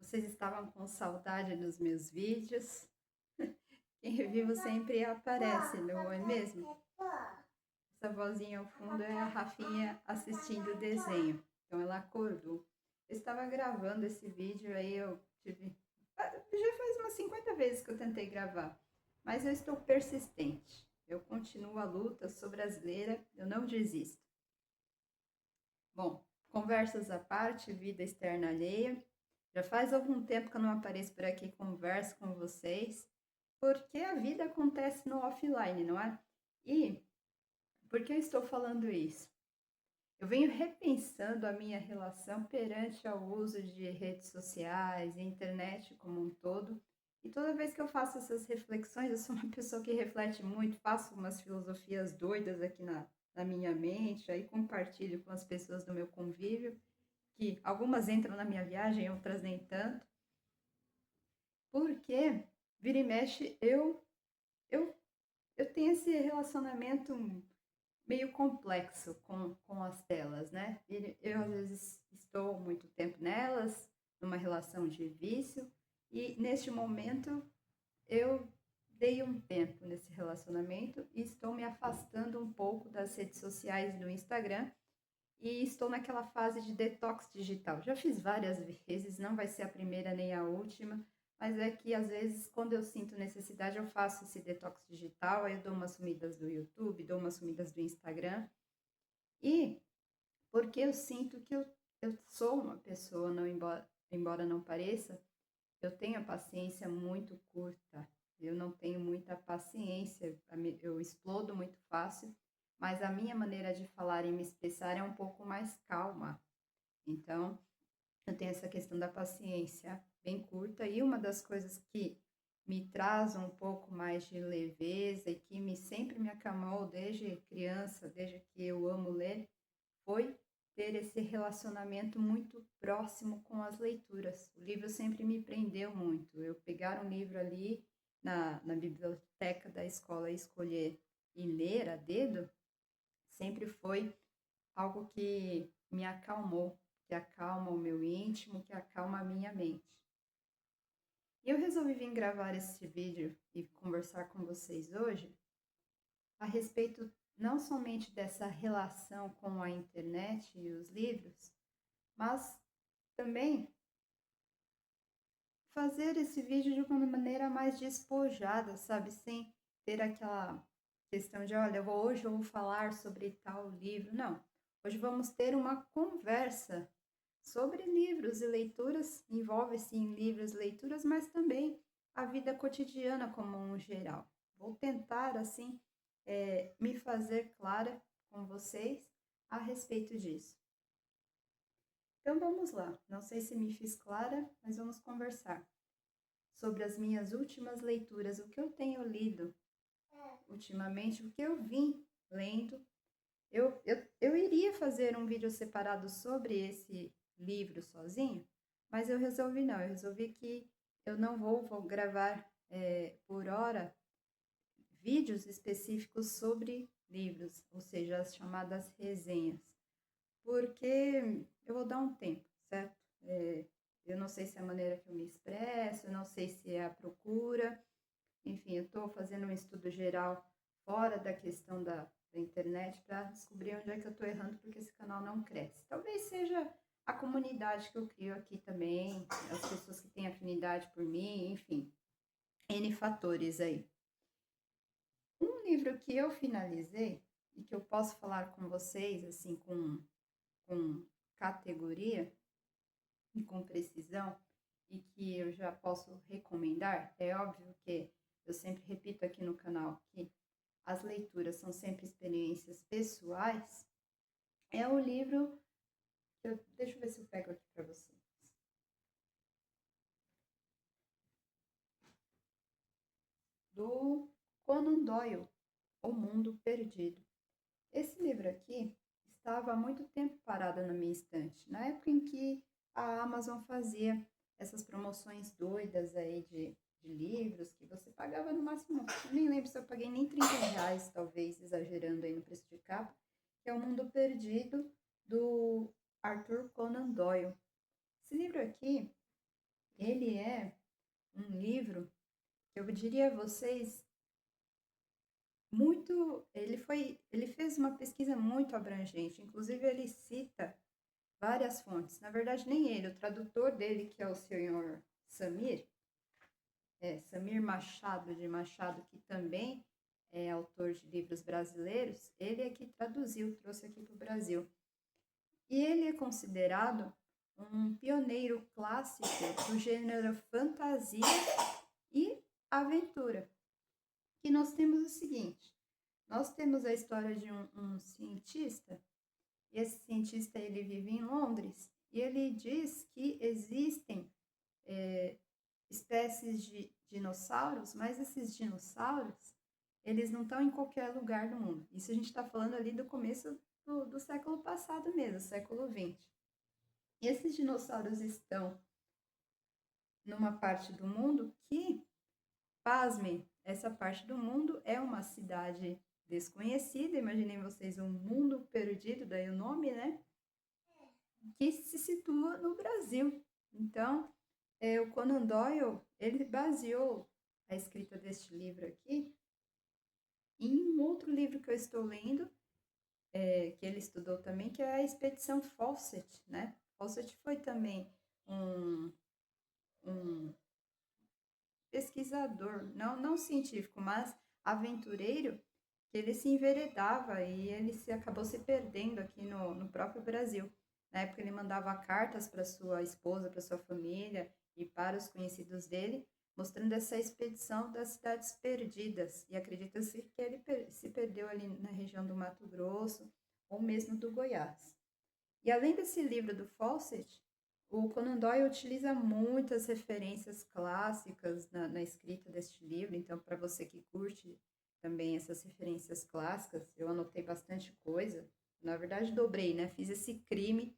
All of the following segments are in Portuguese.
Vocês estavam com saudade dos meus vídeos? Quem é vivo sempre aparece, não é mesmo? Essa vozinha ao fundo é a Rafinha assistindo o desenho. Então ela acordou. Eu estava gravando esse vídeo, aí eu tive. Já faz umas 50 vezes que eu tentei gravar, mas eu estou persistente. Eu continuo a luta, sou brasileira, eu não desisto. Bom, conversas à parte, vida externa alheia. Já faz algum tempo que eu não apareço por aqui e converso com vocês, porque a vida acontece no offline, não é? E por que eu estou falando isso? Eu venho repensando a minha relação perante ao uso de redes sociais e internet como um todo. E toda vez que eu faço essas reflexões, eu sou uma pessoa que reflete muito, faço umas filosofias doidas aqui na minha mente, aí compartilho com as pessoas do meu convívio, que algumas entram na minha viagem, outras nem tanto, porque vira e mexe eu, eu tenho esse relacionamento meio complexo com as telas, né? Eu, às vezes, estou muito tempo nelas, numa relação de vício, e neste momento eu dei um tempo nesse relacionamento e estou me afastando um pouco das redes sociais do Instagram e estou naquela fase de detox digital. Já fiz várias vezes, não vai ser a primeira nem a última, mas é que às vezes, quando eu sinto necessidade, eu faço esse detox digital, aí eu dou umas sumidas do YouTube, dou umas sumidas do Instagram, e porque eu sinto que eu sou uma pessoa, não embora não pareça, eu tenho a paciência muito curta. Eu não tenho muita paciência, eu explodo muito fácil, mas a minha maneira de falar e me expressar é um pouco mais calma. Então, eu tenho essa questão da paciência bem curta, e uma das coisas que me traz um pouco mais de leveza e que sempre me acalmou desde criança, desde que eu amo ler, foi ter esse relacionamento muito próximo com as leituras. O livro sempre me prendeu muito. Eu pegar um livro ali na biblioteca da escola e escolher e ler a dedo, sempre foi algo que me acalmou, que acalma o meu íntimo, que acalma a minha mente. E eu resolvi vir gravar esse vídeo e conversar com vocês hoje a respeito não somente dessa relação com a internet e os livros, mas também fazer esse vídeo de uma maneira mais despojada, sabe? Sem ter aquela questão de, olha, hoje eu vou falar sobre tal livro. Não. Hoje vamos ter uma conversa sobre livros e leituras, envolve-se em livros e leituras, mas também a vida cotidiana como um geral. Vou tentar, assim, me fazer clara com vocês a respeito disso. Então vamos lá. Não sei se me fiz clara, mas vamos conversar sobre as minhas últimas leituras, o que eu tenho lido ultimamente, o que eu vim lendo. Eu iria fazer um vídeo separado sobre esse livro sozinho, mas eu resolvi não. Eu resolvi que eu não vou gravar por hora vídeos específicos sobre livros, ou seja, as chamadas resenhas, porque eu vou dar um tempo, certo? Eu não sei se é a maneira que eu me expresso, eu não sei se é a procura, enfim, eu estou fazendo um estudo geral fora da questão da internet para descobrir onde é que eu estou errando, porque esse canal não cresce. Talvez seja a comunidade que eu crio aqui também, as pessoas que têm afinidade por mim, enfim, N fatores aí. Um livro que eu finalizei e que eu posso falar com vocês, assim, com categoria e com precisão, e que eu já posso recomendar, é óbvio que eu sempre repito aqui no canal que as leituras são sempre experiências pessoais, é o livro, deixa eu ver se eu pego aqui para vocês, do Conan Doyle, O Mundo Perdido. Esse livro aqui estava há muito tempo parado na minha estante, na época em que a Amazon fazia essas promoções doidas aí de livros, que você pagava no máximo, eu nem lembro se eu paguei nem R$ 30, talvez, exagerando aí no preço de capa, que é O Mundo Perdido, do Arthur Conan Doyle. Esse livro aqui, Ele é um livro que eu diria a vocês muito, ele fez uma pesquisa muito abrangente, inclusive ele cita várias fontes. Na verdade, nem ele, o tradutor dele, que é o senhor Samir, Samir Machado de Machado, que também é autor de livros brasileiros, ele é que traduziu, trouxe aqui para o Brasil. E ele é considerado um pioneiro clássico do gênero fantasia e aventura. Que nós temos o seguinte, nós temos a história de um cientista, e esse cientista ele vive em Londres, e ele diz que existem espécies de dinossauros, mas esses dinossauros, eles não estão em qualquer lugar do mundo. Isso a gente está falando ali do começo do século passado mesmo, século XX. E esses dinossauros estão numa parte do mundo que, pasmem, essa parte do mundo é uma cidade desconhecida, imaginem vocês um mundo perdido, daí o nome, né? Que se situa no Brasil. Então, o Conan Doyle, ele baseou a escrita deste livro aqui em um outro livro que eu estou lendo, que ele estudou também, que é a Expedição Fawcett, né? Fawcett foi também um pesquisador, não científico, mas aventureiro, que ele se enveredava e ele acabou se perdendo aqui no próprio Brasil. Na época ele mandava cartas para sua esposa, para sua família e para os conhecidos dele, mostrando essa expedição das cidades perdidas. E acredita-se que ele se perdeu ali na região do Mato Grosso ou mesmo do Goiás. E além desse livro do Fawcett, o Conan Doyle utiliza muitas referências clássicas na escrita deste livro, então, para você que curte também essas referências clássicas, eu anotei bastante coisa. Na verdade, dobrei, né? Fiz esse crime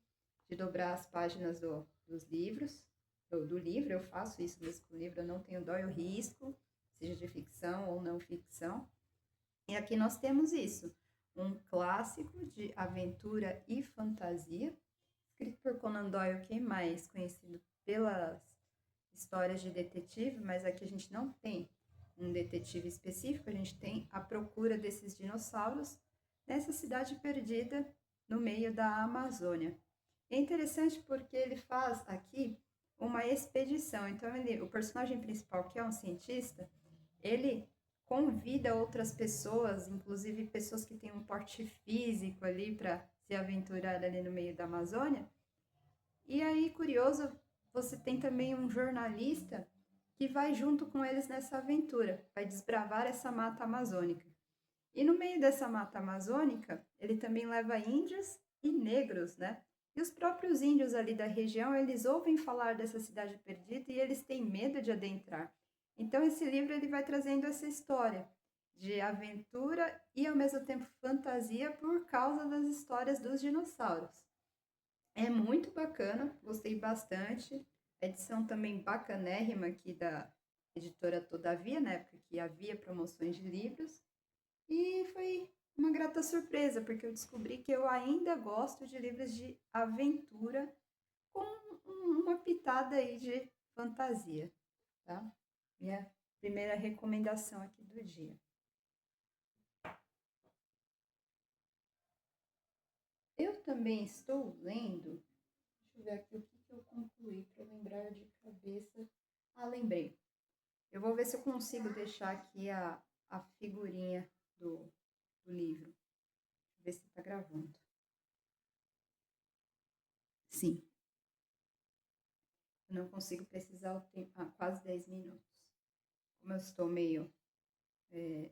de dobrar as páginas dos livros, do livro, eu faço isso mesmo com o livro, eu não tenho dó, eu risco, seja de ficção ou não ficção. E aqui nós temos isso, um clássico de aventura e fantasia, escrito por Conan Doyle, que é mais conhecido pelas histórias de detetive, mas aqui a gente não tem um detetive específico, a gente tem a procura desses dinossauros nessa cidade perdida no meio da Amazônia. É interessante porque ele faz aqui uma expedição, então o personagem principal, que é um cientista, ele convida outras pessoas, inclusive pessoas que têm um porte físico ali para se aventurar ali no meio da Amazônia. E aí, curioso, você tem também um jornalista que vai junto com eles nessa aventura, vai desbravar essa mata amazônica. E no meio dessa mata amazônica, ele também leva índios e negros, né? E os próprios índios ali da região, eles ouvem falar dessa cidade perdida e eles têm medo de adentrar. Então esse livro ele vai trazendo essa história de aventura e ao mesmo tempo fantasia por causa das histórias dos dinossauros. É muito bacana, gostei bastante. A edição também bacanérrima aqui da editora Todavia, na época que havia promoções de livros. E foi uma grata surpresa, porque eu descobri que eu ainda gosto de livros de aventura com uma pitada aí de fantasia, tá? Minha primeira recomendação aqui do dia. Eu também estou lendo, deixa eu ver aqui o que eu concluí para lembrar de cabeça. Ah, lembrei. Eu vou ver se eu consigo deixar aqui a figurinha do livro. Deixa eu ver se está gravando. Sim. Eu não consigo precisar o tempo. Ah, quase 10 minutos. Como eu estou meio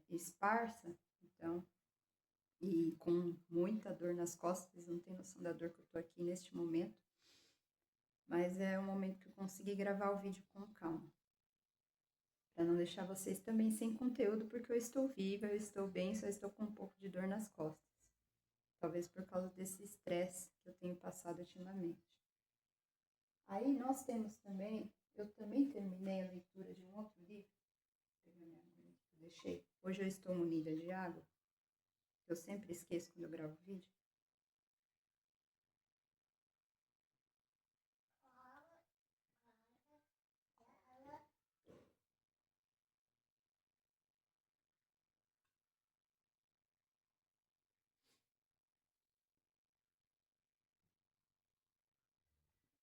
esparsa, então, e com muita dor nas costas, vocês não têm noção da dor que eu estou aqui neste momento, mas é o momento que eu consegui gravar o vídeo com calma. Para não deixar vocês também sem conteúdo, porque eu estou viva, eu estou bem, só estou com um pouco de dor nas costas. Talvez por causa desse estresse que eu tenho passado ultimamente. Aí nós temos também, eu também terminei a leitura de um outro livro, que eu deixei. Hoje eu estou munida de água, eu sempre esqueço quando eu gravo vídeo.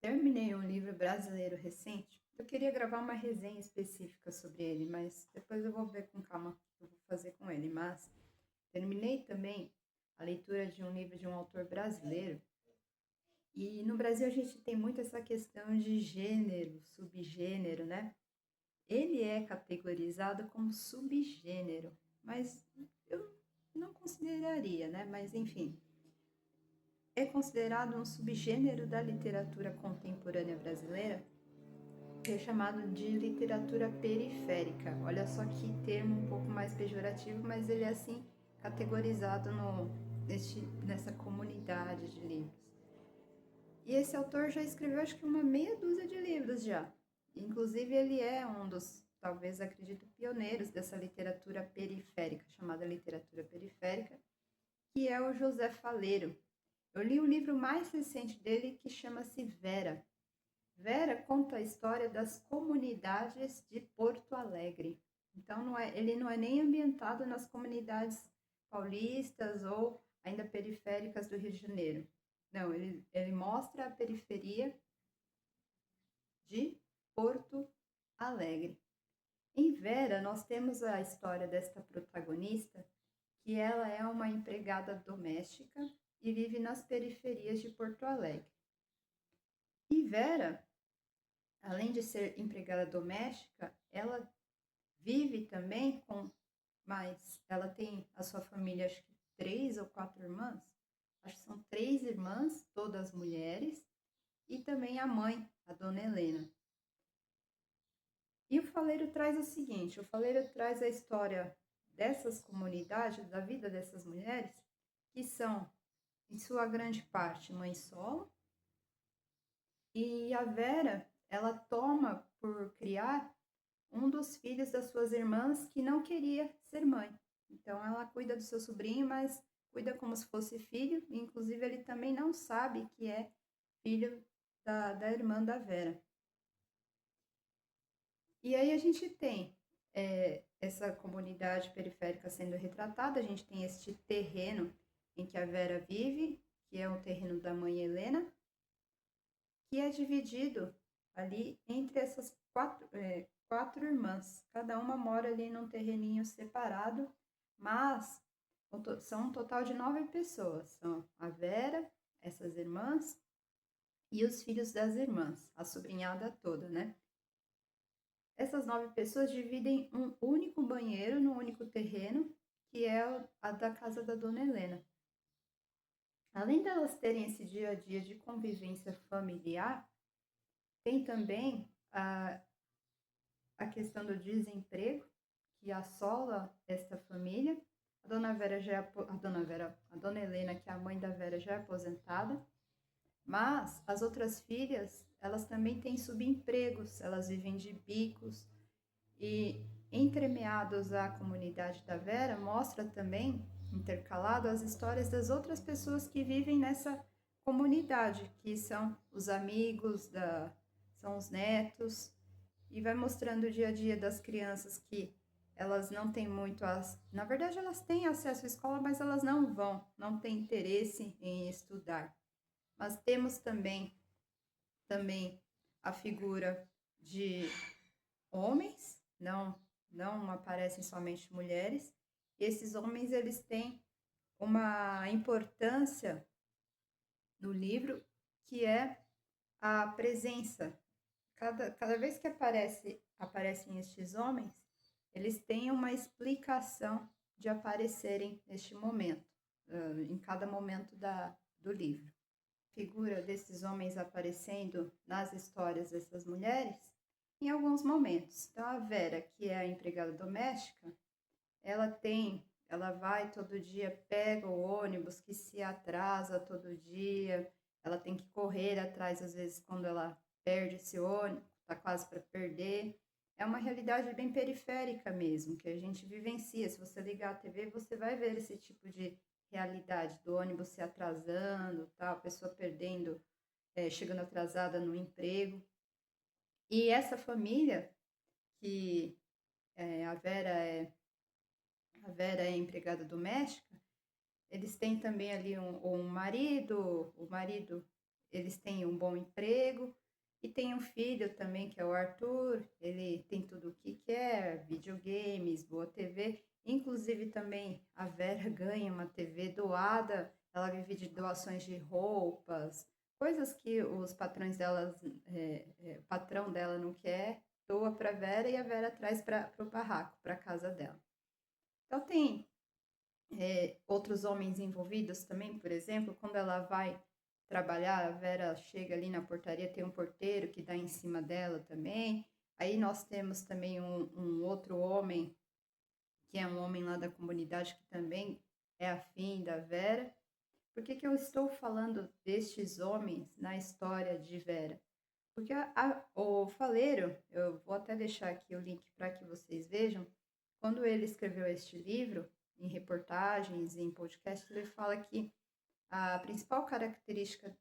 terminei um livro brasileiro recente. Eu queria gravar uma resenha específica sobre ele, mas depois eu vou ver com calma o que eu vou fazer com ele. Mas terminei também a leitura de um livro de um autor brasileiro. E no Brasil a gente tem muito essa questão de gênero, subgênero, né? Ele é categorizado como subgênero, mas eu não consideraria, né? Mas enfim, é considerado um subgênero da literatura contemporânea brasileira, que é chamado de literatura periférica. Olha só que termo um pouco mais pejorativo, mas ele é assim categorizado nessa comunidade de livros. E esse autor já escreveu acho que uma meia dúzia de livros já. Inclusive ele é um dos, talvez acredito, pioneiros dessa literatura periférica, chamada literatura periférica, que é o José Faleiro. Eu li o livro mais recente dele que chama-se Vera. Vera conta a história das comunidades de Porto Alegre. Então ele não é nem ambientado nas comunidades paulistas ou ainda periféricas do Rio de Janeiro. Não, ele mostra a periferia de Porto Alegre. Em Vera, nós temos a história desta protagonista, que ela é uma empregada doméstica e vive nas periferias de Porto Alegre. E Vera, além de ser empregada doméstica, ela vive também ela tem a sua família, acho que 3 ou 4 irmãs, acho que são 3 irmãs, todas mulheres, e também a mãe, a dona Helena. E o Faleiro traz o seguinte, o Faleiro traz a história dessas comunidades, da vida dessas mulheres, que são, em sua grande parte, mãe solo, e a Vera, ela toma por criar um dos filhos das suas irmãs que não queria ser mãe. Então ela cuida do seu sobrinho, mas cuida como se fosse filho, e inclusive ele também não sabe que é filho da irmã da Vera. E aí a gente tem essa comunidade periférica sendo retratada, a gente tem este terreno em que a Vera vive, que é o terreno da mãe Helena, que é dividido ali entre essas quatro irmãs. Cada uma mora ali num terreninho separado, mas são um total de 9 pessoas. São a Vera, essas irmãs e os filhos das irmãs, a sobrinhada toda, né? Essas 9 pessoas dividem um único banheiro no único terreno, que é a da casa da dona Helena. Além delas terem esse dia a dia de convivência familiar, tem também a questão do desemprego, que assola esta família. A dona Helena, que é a mãe da Vera, já é aposentada, mas as outras filhas, elas também têm subempregos, elas vivem de bicos, e entremeados à comunidade da Vera, mostra também, intercalado, as histórias das outras pessoas que vivem nessa comunidade, que são os amigos, são os netos, e vai mostrando o dia a dia das crianças que elas não têm muito na verdade elas têm acesso à escola, mas elas não têm interesse em estudar. Mas temos também a figura de homens, não aparecem somente mulheres. E esses homens, eles têm uma importância no livro, que é a presença. Cada vez que aparecem estes homens, eles têm uma explicação de aparecerem neste momento, em cada momento do livro. A figura desses homens aparecendo nas histórias dessas mulheres em alguns momentos. Então, a Vera, que é a empregada doméstica, ela vai todo dia, pega o ônibus que se atrasa todo dia, ela tem que correr atrás, às vezes, quando ela perde esse ônibus, está quase para perder. É uma realidade bem periférica mesmo, que a gente vivencia. Se você ligar a TV, você vai ver esse tipo de realidade, do ônibus se atrasando, tal, a pessoa perdendo, chegando atrasada no emprego. E essa família, que a Vera é empregada doméstica, eles têm também ali um marido, o marido, eles têm um bom emprego e tem um filho também, que é o Arthur. Ele tem tudo o que quer, videogames, boa TV. Inclusive também a Vera ganha uma TV doada, ela vive de doações de roupas, coisas que os patrões delas, o patrão dela não quer, doa para a Vera e a Vera traz para o barraco, para a casa dela. Então tem outros homens envolvidos também, por exemplo, quando ela vai trabalhar, a Vera chega ali na portaria, tem um porteiro que dá em cima dela também. Aí nós temos também um outro homem, que é um homem lá da comunidade, que também é afim da Vera. Por que eu estou falando destes homens na história de Vera? Porque o Faleiro, eu vou até deixar aqui o link para que vocês vejam, quando ele escreveu este livro, em reportagens, em podcasts, ele fala que a principal característica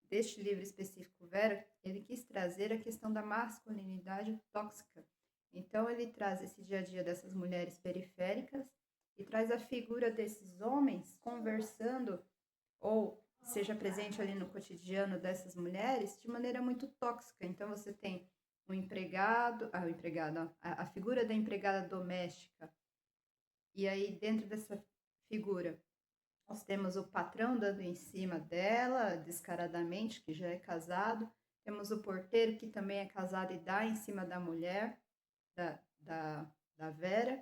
deste livro específico, Vera, ele quis trazer a questão da masculinidade tóxica. Então, ele traz esse dia a dia dessas mulheres periféricas e traz a figura desses homens conversando ou seja presente ali no cotidiano dessas mulheres de maneira muito tóxica. Então, você tem o empregado, a figura da empregada doméstica, e aí dentro dessa figura nós temos o patrão dando em cima dela, descaradamente, que já é casado. Temos o porteiro, que também é casado e dá em cima da mulher, da Vera.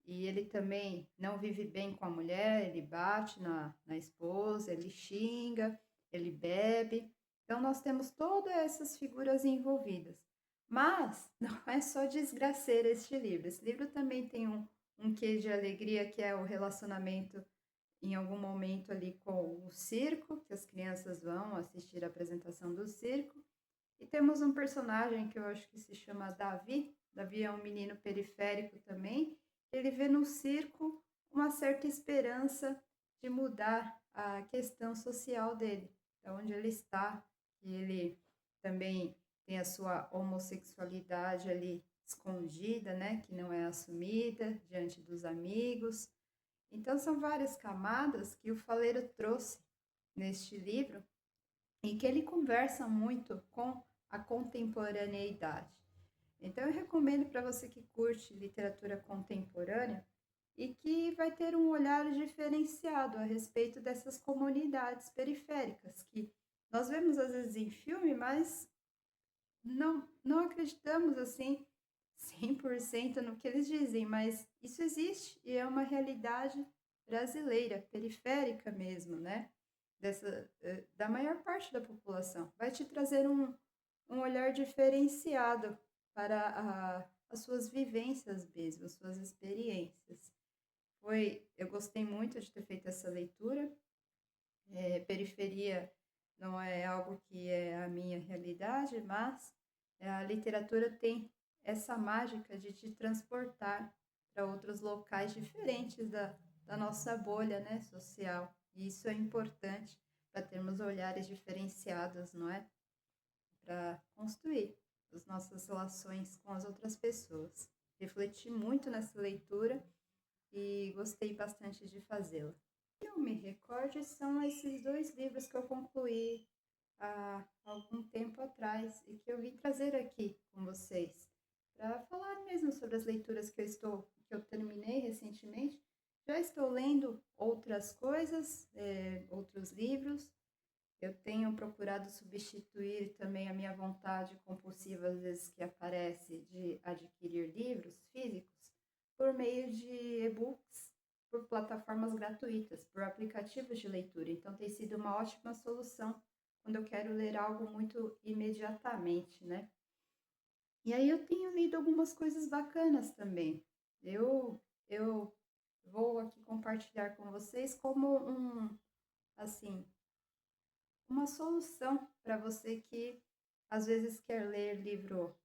E ele também não vive bem com a mulher, ele bate na esposa, ele xinga, ele bebe. Então, nós temos todas essas figuras envolvidas. Mas não é só desgraceira este livro. Esse livro também tem um quê de alegria, que é o relacionamento em algum momento ali com o circo, que as crianças vão assistir a apresentação do circo. E temos um personagem que eu acho que se chama Davi. Davi é um menino periférico também. Ele vê no circo uma certa esperança de mudar a questão social dele, de onde ele está. E ele também tem a sua homossexualidade ali escondida, né, que não é assumida diante dos amigos. Então, são várias camadas que o Faleiro trouxe neste livro e que ele conversa muito com a contemporaneidade. Então, eu recomendo para você que curte literatura contemporânea e que vai ter um olhar diferenciado a respeito dessas comunidades periféricas, que nós vemos às vezes em filme, mas não acreditamos assim 100% no que eles dizem, mas isso existe e é uma realidade brasileira, periférica mesmo, né? Da maior parte da população. Vai te trazer um olhar diferenciado para as suas vivências mesmo, as suas experiências. Eu gostei muito de ter feito essa leitura. Periferia não é algo que é a minha realidade, mas a literatura tem essa mágica de te transportar para outros locais diferentes da nossa bolha, né, social. E isso é importante para termos olhares diferenciados, não é? Para construir as nossas relações com as outras pessoas. Refleti muito nessa leitura e gostei bastante de fazê-la. Que eu me recorde são esses 2 livros que eu concluí há algum tempo atrás e que eu vim trazer aqui com vocês para falar mesmo sobre as leituras que eu terminei recentemente. Já estou lendo outras coisas, outros livros. Eu tenho procurado substituir também a minha vontade compulsiva, às vezes, que aparece de adquirir livros físicos por meio de e-books, por plataformas gratuitas, por aplicativos de leitura. Então, tem sido uma ótima solução quando eu quero ler algo muito imediatamente, né? E aí eu tenho lido algumas coisas bacanas também. Eu vou aqui compartilhar com vocês como assim, uma solução para você que às vezes quer ler livro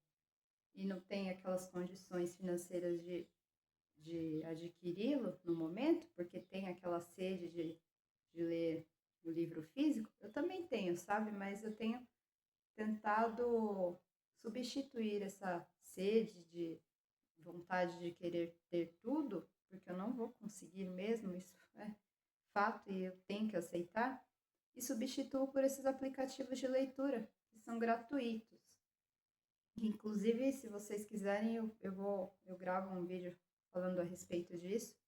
e não tem aquelas condições financeiras de adquiri-lo no momento, porque tem aquela sede de ler o livro físico. Eu também tenho, sabe? Mas eu tenho tentado substituir essa sede de vontade de querer ter tudo, porque eu não vou conseguir mesmo, isso é fato e eu tenho que aceitar. e substituo por esses aplicativos de leitura, que são gratuitos. Inclusive, se vocês quiserem, eu gravo um vídeo falando a respeito disso,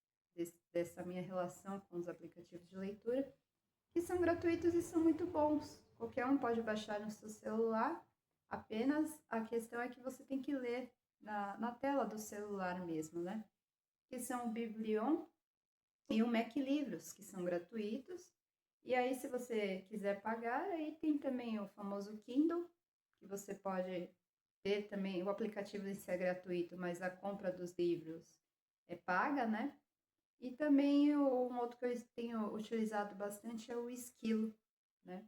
dessa minha relação com os aplicativos de leitura, que são gratuitos e são muito bons. Qualquer um pode baixar no seu celular, apenas a questão é que você tem que ler na tela do celular mesmo, né? Que são o Biblion e o Mac Livros, que são gratuitos. E aí, se você quiser pagar, aí tem também o famoso Kindle, que você pode ter também. O aplicativo em si é gratuito, mas a compra dos livros é paga, né? E também um outro que eu tenho utilizado bastante é o Esquilo, né?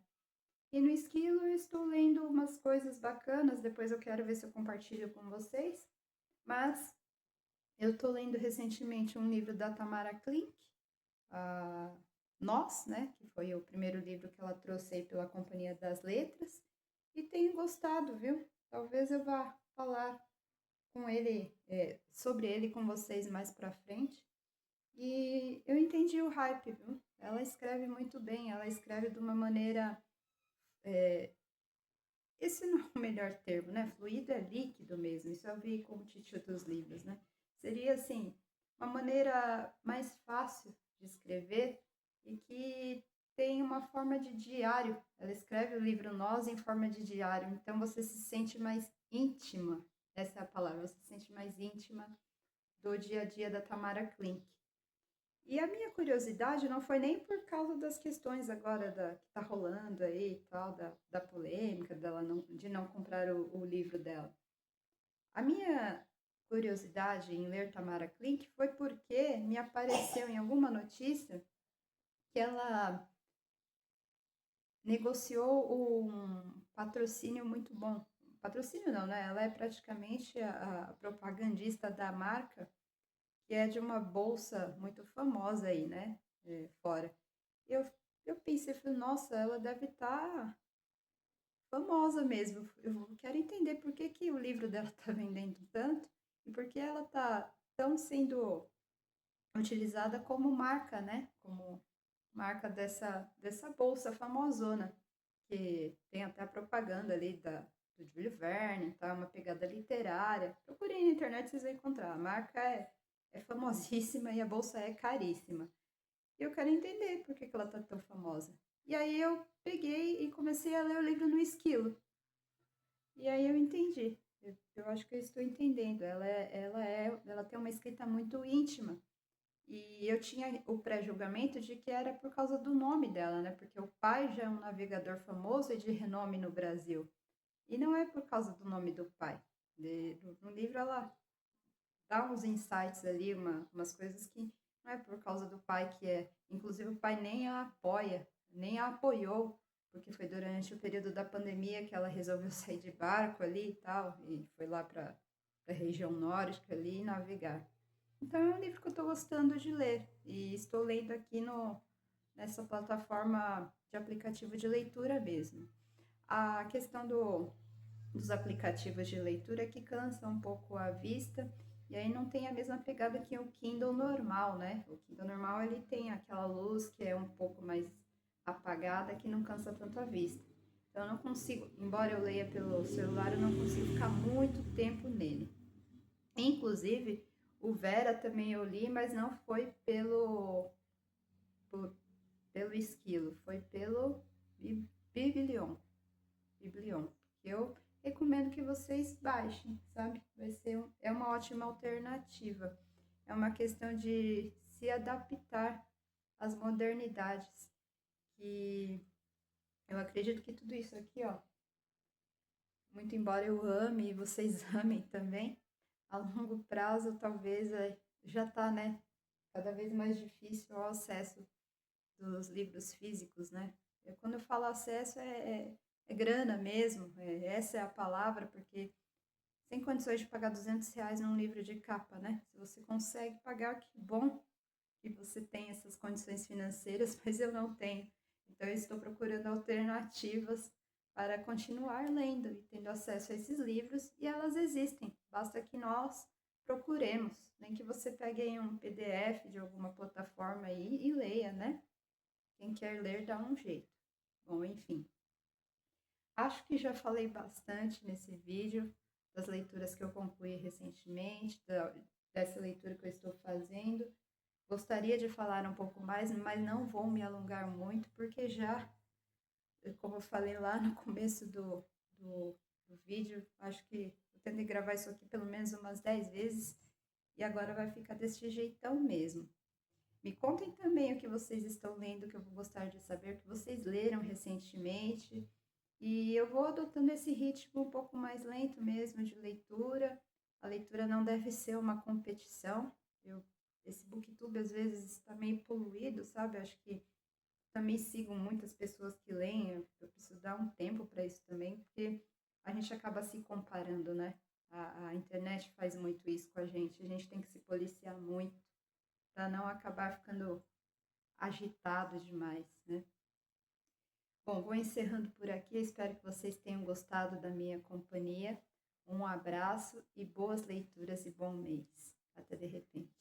E no Esquilo eu estou lendo umas coisas bacanas, depois eu quero ver se eu compartilho com vocês. Mas eu estou lendo recentemente um livro da Tamara Klink, Nós, né? Que foi o primeiro livro que ela trouxe aí pela Companhia das Letras. E tenho gostado, viu? Talvez eu vá falar com ele, sobre ele com vocês mais pra frente. E eu entendi o hype, viu? Ela escreve muito bem, ela escreve de uma maneira. Esse não é o melhor termo, né? Fluido é líquido mesmo, isso eu vi como título dos livros, né? Seria, assim, uma maneira mais fácil de escrever e que tem uma forma de diário. Ela escreve o livro Nós em forma de diário, então você se sente mais íntima, essa é a palavra, você se sente mais íntima do dia a dia da Tamara Klink. E a minha curiosidade não foi nem por causa das questões agora que tá rolando aí e tal, da polêmica dela de não comprar o livro dela. A minha curiosidade em ler Tamara Klink foi porque me apareceu em alguma notícia que ela negociou um patrocínio muito bom. Patrocínio não, né? Ela é praticamente a propagandista da marca, que é de uma bolsa muito famosa aí, né? Fora. Eu, eu pensei, falei, nossa, ela deve estar famosa mesmo. Eu quero entender por que, que o livro dela está vendendo tanto e por que ela está tão sendo utilizada como marca, né? Como marca dessa bolsa famosona, que tem até a propaganda ali do Júlio Verne, tá? Uma pegada literária. Procurem na internet, vocês vão encontrar. A marca é famosíssima e a bolsa é caríssima. E eu quero entender por que, que ela tá tão famosa. E aí eu peguei e comecei a ler o livro no Esquilo. E aí eu entendi. Eu acho que eu estou entendendo. Ela tem uma escrita muito íntima. E eu tinha o pré-julgamento de que era por causa do nome dela, né? Porque o pai já é um navegador famoso e de renome no Brasil. E não é por causa do nome do pai. No livro ela dá uns insights ali, umas coisas que não é por causa do pai que é. Inclusive o pai nem a apoia, nem a apoiou, porque foi durante o período da pandemia que ela resolveu sair de barco ali e tal, e foi lá para a região nórdica ali navegar. Então é um livro que eu estou gostando de ler e estou lendo aqui nessa plataforma de aplicativo de leitura mesmo. A questão dos aplicativos de leitura que cansa um pouco a vista e aí não tem a mesma pegada que o Kindle normal, né? O Kindle normal ele tem aquela luz que é um pouco mais apagada que não cansa tanto a vista. Então eu não consigo, embora eu leia pelo celular, eu não consigo ficar muito tempo nele. Inclusive, o Vera também eu li, mas não foi pelo Esquilo, foi pelo Biblion. Biblion. Eu recomendo que vocês baixem, sabe? É uma ótima alternativa. É uma questão de se adaptar às modernidades. E eu acredito que tudo isso aqui, ó, muito embora eu ame e vocês amem também, a longo prazo talvez já tá, né? Cada vez mais difícil o acesso dos livros físicos, né? Quando eu falo acesso, é grana mesmo, essa é a palavra, porque sem condições de pagar R$ 200 num livro de capa, né? Se você consegue pagar, que bom que você tem essas condições financeiras, mas eu não tenho. Então, eu estou procurando alternativas para continuar lendo e tendo acesso a esses livros, e elas existem, basta que nós procuremos, nem que você pegue aí um PDF de alguma plataforma aí e leia, né? Quem quer ler dá um jeito. Bom, enfim, acho que já falei bastante nesse vídeo das leituras que eu concluí recentemente, dessa leitura que eu estou fazendo. Gostaria de falar um pouco mais, mas não vou me alongar muito, porque já, como eu falei lá no começo do, do vídeo, acho que eu tentei gravar isso aqui pelo menos umas 10 vezes e agora vai ficar desse jeitão mesmo. Me contem também o que vocês estão lendo, que eu vou gostar de saber, o que vocês leram recentemente. E eu vou adotando esse ritmo um pouco mais lento mesmo de leitura. A leitura não deve ser uma competição. Eu, esse booktube às vezes está meio poluído, sabe? Acho que também sigo muitas pessoas que leem. Eu preciso dar um tempo para isso também, porque a gente acaba se comparando, né? A internet faz muito isso com a gente. A gente tem que se policiar muito para não acabar ficando agitado demais, né? Bom, vou encerrando por aqui. Espero que vocês tenham gostado da minha companhia. Um abraço e boas leituras e bom mês. Até de repente.